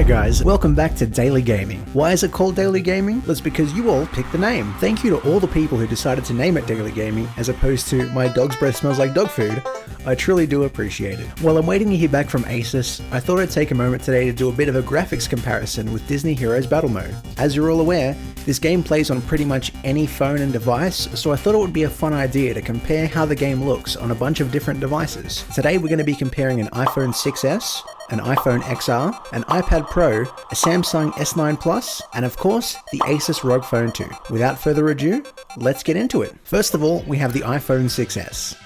Hi guys, welcome back to Daily Gaming. Why is it called Daily Gaming? Well, it's because you all picked the name. Thank you to all the people who decided to name it Daily Gaming as opposed to my dog's breath smells like dog food. I truly do appreciate it. While I'm waiting to hear back from Asus, I thought I'd take a moment today to do a bit of a graphics comparison with Disney Heroes Battle Mode. As you're all aware, this game plays on pretty much any phone and device, so I thought it would be a fun idea to compare how the game looks on a bunch of different devices. Today we're going to be comparing an iPhone 6s, an iPhone XR, an iPad Pro, a Samsung S9 Plus, and of course, the Asus ROG Phone 2. Without further ado, let's get into it. First of all, we have the iPhone 6s.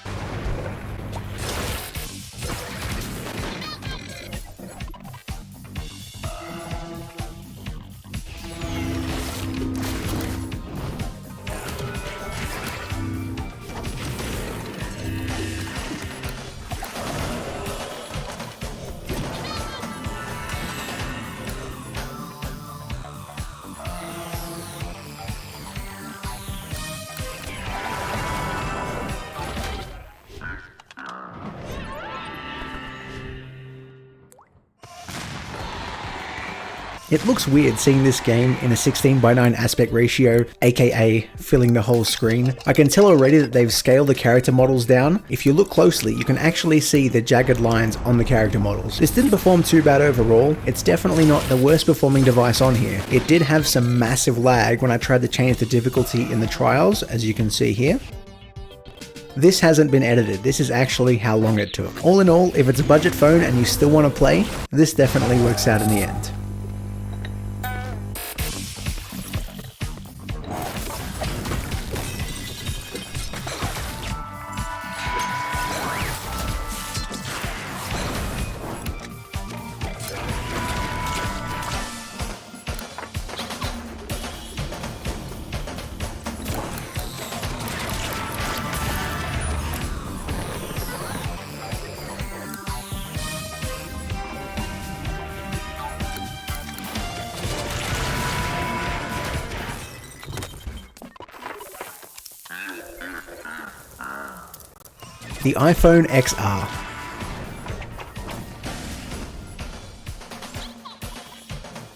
It looks weird seeing this game in a 16:9 aspect ratio, aka filling the whole screen. I can tell already that they've scaled the character models down. If you look closely, you can actually see the jagged lines on the character models. This didn't perform too bad overall. It's definitely not the worst performing device on here. It did have some massive lag when I tried to change the difficulty in the trials, as you can see here. This hasn't been edited, this is actually how long it took. All in all, if it's a budget phone and you still want to play, this definitely works out in the end. The iPhone XR.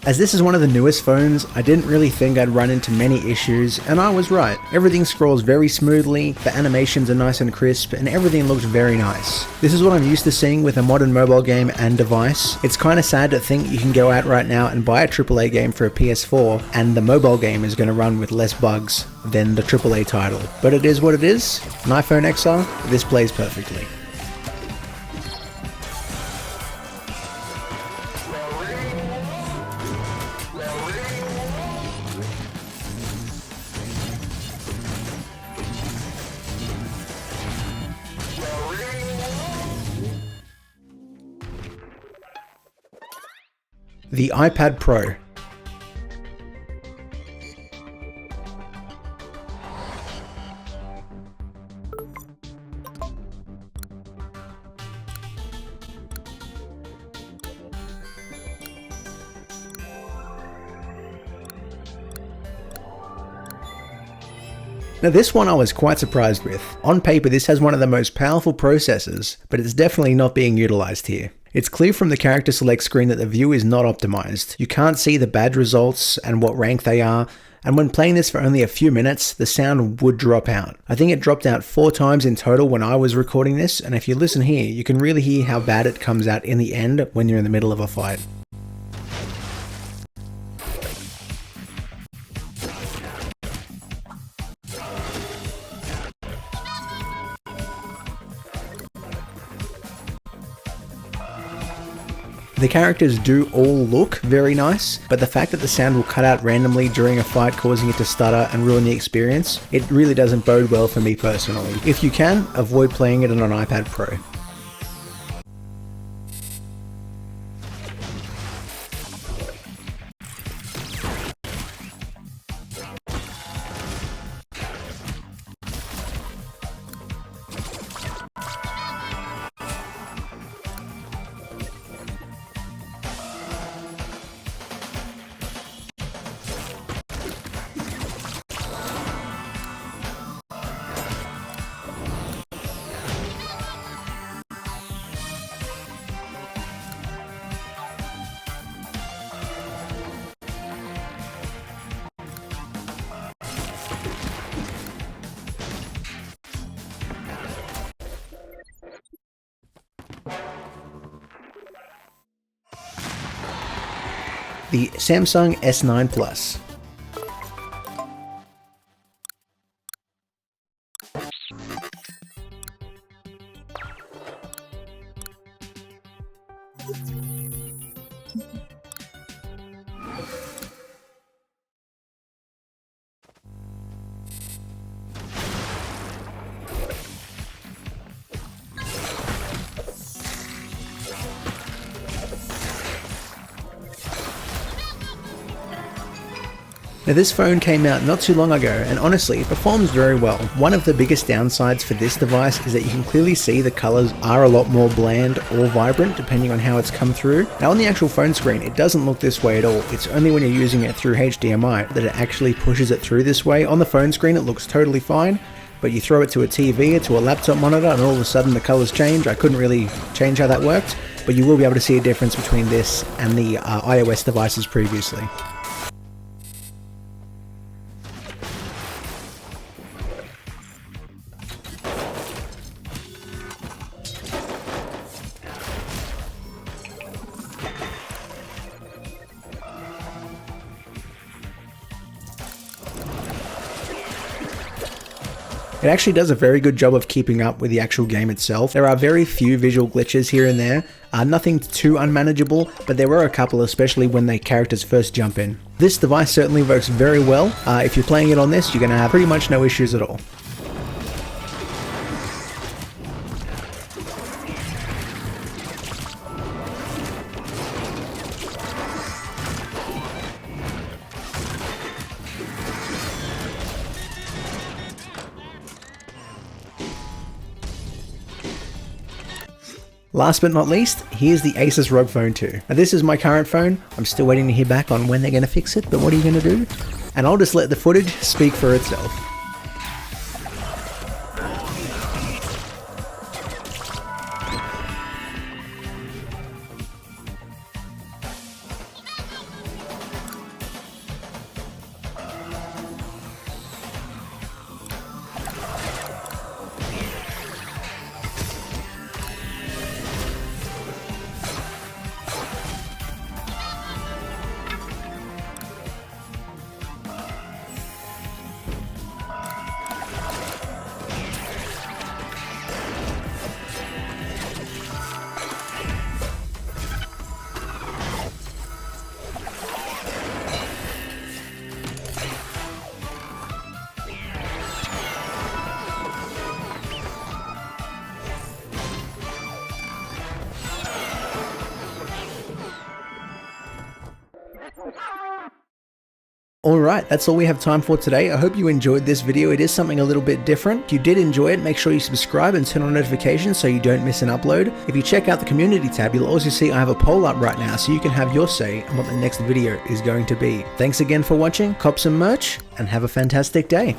As this is one of the newest phones, I didn't really think I'd run into many issues, and I was right. Everything scrolls very smoothly, the animations are nice and crisp, and everything looks very nice. This is what I'm used to seeing with a modern mobile game and device. It's kinda sad to think you can go out right now and buy a AAA game for a PS4, and the mobile game is gonna run with less bugs than the AAA title. But it is what it is. An iPhone XR, this plays perfectly. The iPad Pro. Now this one I was quite surprised with. On paper this has one of the most powerful processors, but it's definitely not being utilized here. It's clear from the character select screen that the view is not optimized. You can't see the badge results and what rank they are, and when playing this for only a few minutes, the sound would drop out. I think it dropped out 4 times in total when I was recording this, and if you listen here, you can really hear how bad it comes out in the end when you're in the middle of a fight. The characters do all look very nice, but the fact that the sound will cut out randomly during a fight causing it to stutter and ruin the experience, it really doesn't bode well for me personally. If you can, avoid playing it on an iPad Pro. the Samsung S9 Plus. Now this phone came out not too long ago, and honestly it performs very well. One of the biggest downsides for this device is that you can clearly see the colors are a lot more bland or vibrant depending on how it's come through. Now on the actual phone screen it doesn't look this way at all. It's only when you're using it through HDMI that it actually pushes it through this way. On the phone screen it looks totally fine, but you throw it to a TV or to a laptop monitor and all of a sudden the colors change. I couldn't really change how that worked, but you will be able to see a difference between this and the iOS devices previously. It actually does a very good job of keeping up with the actual game itself. There are very few visual glitches here and there, nothing too unmanageable, but there were a couple, especially when the characters first jump in. This device certainly works very well. If you're playing it on this, you're going to have pretty much no issues at all. Last but not least, here's the Asus ROG Phone 2. Now this is my current phone. I'm still waiting to hear back on when they're going to fix it, but what are you going to do? And I'll just let the footage speak for itself. Alright, that's all we have time for today. I hope you enjoyed this video. It is something a little bit different. If you did enjoy it, make sure you subscribe and turn on notifications so you don't miss an upload. If you check out the community tab, you'll also see I have a poll up right now so you can have your say on what the next video is going to be. Thanks again for watching, cop some merch, and have a fantastic day.